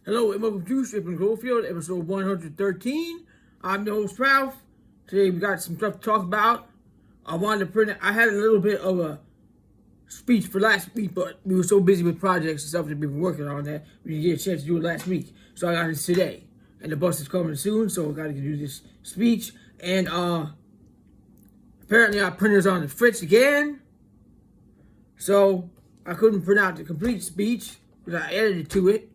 Hello and welcome to Stripping Cloverfield, episode 113. I'm your host, Ralph. Today we got some stuff to talk about. I had a little bit of a speech for last week, but we were so busy with projects and stuff that we've been working on that we didn't get a chance to do it last week. So I got it today. And the bus is coming soon, so I got to do this speech. And apparently our printer's on the fritz again. So I couldn't print out the complete speech, but I edited to it.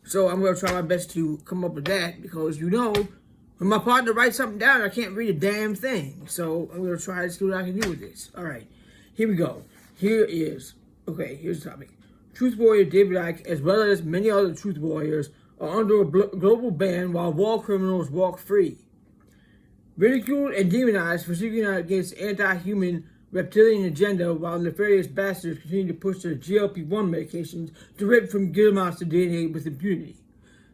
So I'm going to try my best to come up with that because, when my partner writes something down, I can't read a damn thing. So I'm going to try to see what I can do with this. All right, here we go. Here's the topic. Truth warrior David Icke, as well as many other truth warriors, are under a global ban while war criminals walk free. Ridiculed and demonized for speaking out against anti-human reptilian agenda while nefarious bastards continue to push their GLP-1 medications derived from gill monster DNA with impunity.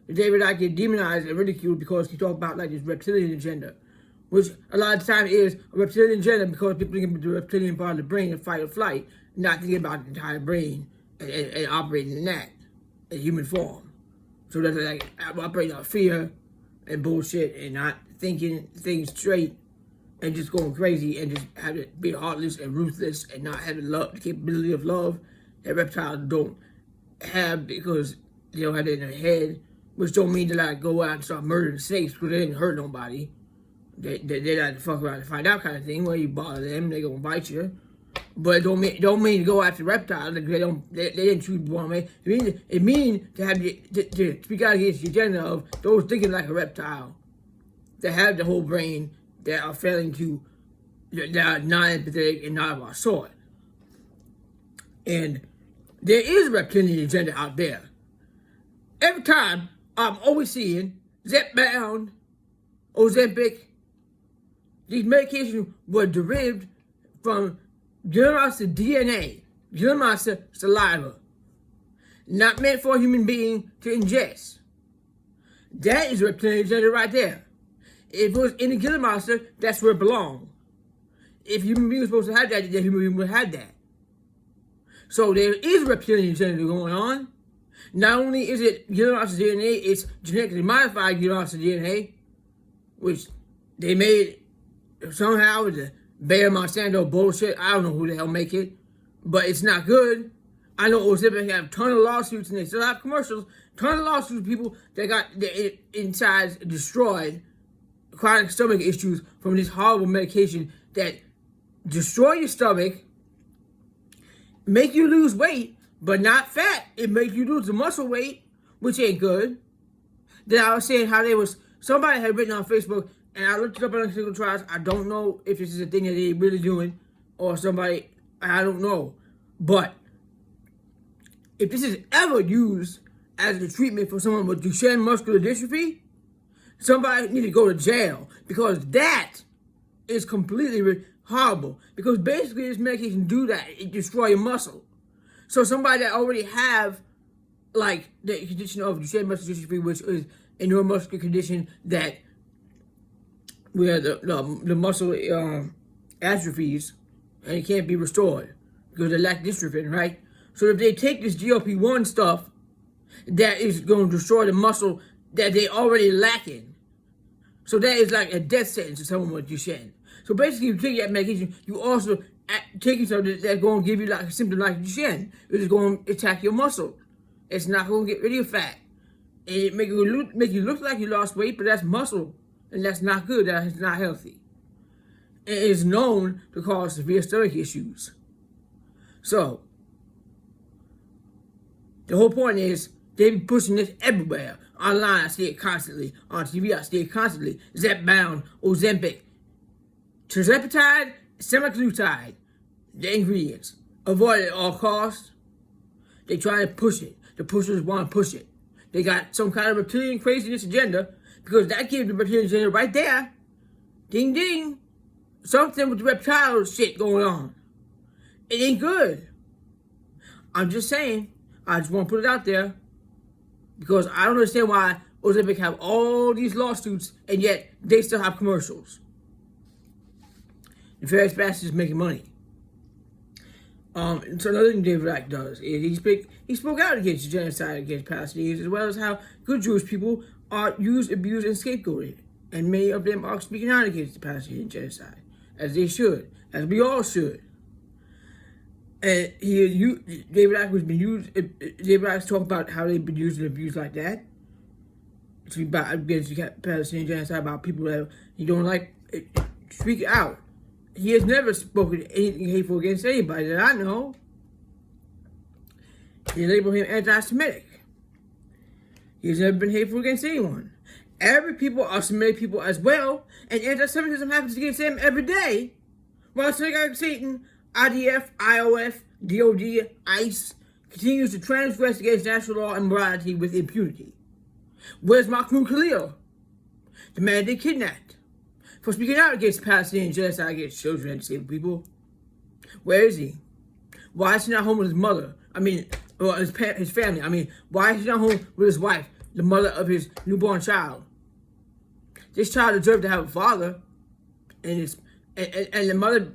David Icke get demonized and ridiculed because he talked about this reptilian agenda, which a lot of the time is a reptilian agenda because people think about the reptilian part of the brain in fight or flight, not thinking about the entire brain and operating in that, in human form. So that's operating on fear and bullshit and not thinking things straight and just going crazy and just having it be heartless and ruthless and not having love, the capability of love that reptiles don't have because they don't have it in their head, which don't mean to go out and start murdering snakes because they didn't hurt nobody. They like to fuck around and find out kind of thing. Where you bother them, they gonna bite you. But it don't mean to go after reptiles. They didn't choose one way. It mean to have to speak out against the agenda of those thinking like a reptile, that have the whole brain, that are failing to, that are non-empathetic and not of our sort. And there is a reptilian agenda out there. Every time I'm always seeing Zepbound, Ozempic, these medications were derived from gill monster DNA, gill monster saliva, not meant for a human being to ingest. That is a reptilian agenda right there. If it was in the gill monster, that's where it belonged. If human beings were supposed to have that, then human beings would have that. So there is a reptilian agenda going on. Not only is it gill monster DNA, it's genetically modified gill monster DNA, which they made somehow with the Bayer Monsanto bullshit. I don't know who the hell make it, but it's not good. I know Ozempic have a ton of lawsuits and they still have commercials. Ton of lawsuits, people that got their insides destroyed, chronic stomach issues from this horrible medication that destroy your stomach, make you lose weight, but not fat. It makes you lose the muscle weight, which ain't good. Then I was saying how somebody had written on Facebook, and I looked it up on clinical trials. I don't know if this is a thing that they're really doing, or somebody, I don't know. But if this is ever used as a treatment for someone with Duchenne muscular dystrophy, somebody need to go to jail because that is completely horrible. Because basically this medication do that. It destroy your muscle. So somebody that already have the condition of Duchenne muscular dystrophy, which is a neuromuscular condition that where the muscle atrophies and it can't be restored because they lack dystrophin, right? So if they take this GLP-1 stuff that is going to destroy the muscle that they already lacking. So that is like a death sentence to someone with Duchenne. So basically, if you take that medication, you also taking something that's going to give you like a symptom like Duchenne. It's going to attack your muscle. It's not going to get rid of your fat. And it make you look like you lost weight, but that's muscle. And that's not good. That's not healthy. And it is known to cause severe stomach issues. So, the whole point is, they be pushing this everywhere. Online, I see it constantly. On TV, I see it constantly. Zepbound, Ozempic, tirzepatide, semaglutide, the ingredients. Avoid it at all costs. They try to push it. The pushers want to push it. They got some kind of reptilian craziness agenda because that gives the reptilian agenda right there. Ding ding. Something with the reptile shit going on. It ain't good. I'm just saying. I just want to put it out there. Because I don't understand why Ozempic have all these lawsuits and yet they still have commercials. The various bastards making money. So another thing David Icke does is he spoke out against genocide against Palestinians, as well as how good Jewish people are used, abused, and scapegoated. And many of them are speaking out against the Palestinian genocide, as they should, as we all should. And David Icke was been used. David Icke's talking about how they've been used and abused like that. To be against the Palestinian genocide, about people that he don't like, speak out. He has never spoken anything hateful against anybody that I know. He labeled him anti-Semitic. He has never been hateful against anyone. Arab people are Semitic people as well, and anti-Semitism happens against them every day. While Satan, IDF, IOF, DOD, ICE continues to transgress against national law and morality with impunity. Where's Mahmoud Khalil, the man they kidnapped, for speaking out against Palestinian genocide against children and disabled people? Where is he? Why is he not home with his mother? His family. Why is he not home with his wife, the mother of his newborn child? This child deserved to have a father, and the mother.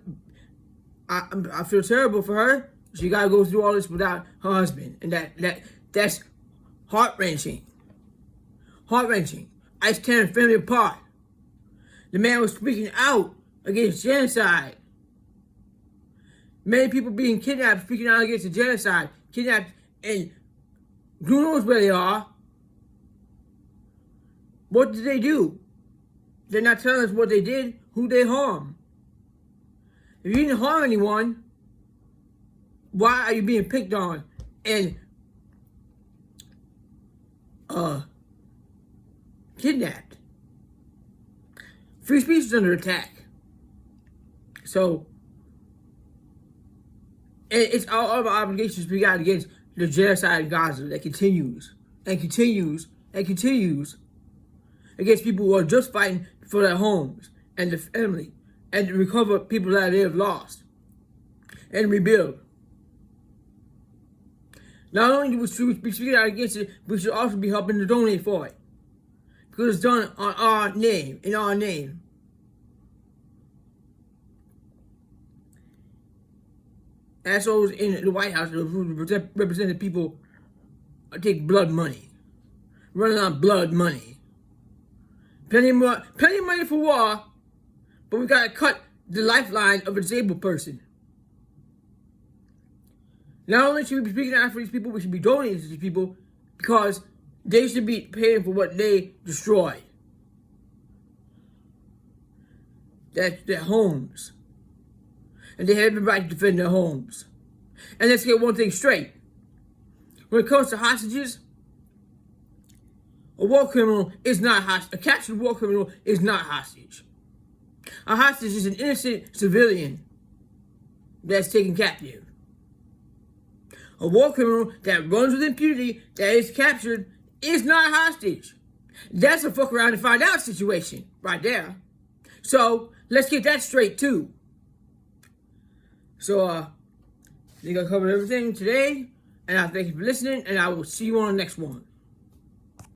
I feel terrible for her. She gotta go through all this without her husband, and that's heart-wrenching. Heart-wrenching. ICE tearing family apart. The man was speaking out against genocide. Many people being kidnapped, speaking out against the genocide, kidnapped, and who knows where they are. What did they do? They're not telling us what they did, who they harmed. If you didn't harm anyone, why are you being picked on and kidnapped? Free speech is under attack. So, it's our obligation to speak out against the genocide in Gaza that continues and continues and continues against people who are just fighting for their homes and their family and to recover people that they have lost and rebuild. Not only do we be speaking out against it, we should also be helping to donate for it. Because it's done on our name, in our name. Assholes in the White House who represent the people take blood money. Running on blood money. Plenty of money for war, but we gotta cut the lifeline of a disabled person. Not only should we be speaking out for these people, we should be donating to these people because they should be paying for what they destroyed. That's their homes. And they have the right to defend their homes. And let's get one thing straight. When it comes to hostages, a war criminal is not hostage. A captured war criminal is not hostage. A hostage is an innocent civilian that's taken captive. A war criminal that runs with impunity, that is captured, is not hostage. That's a fuck around and find out situation right there. So let's get that straight too. So I think I covered everything today, and I thank you for listening, and I will see you on the next one.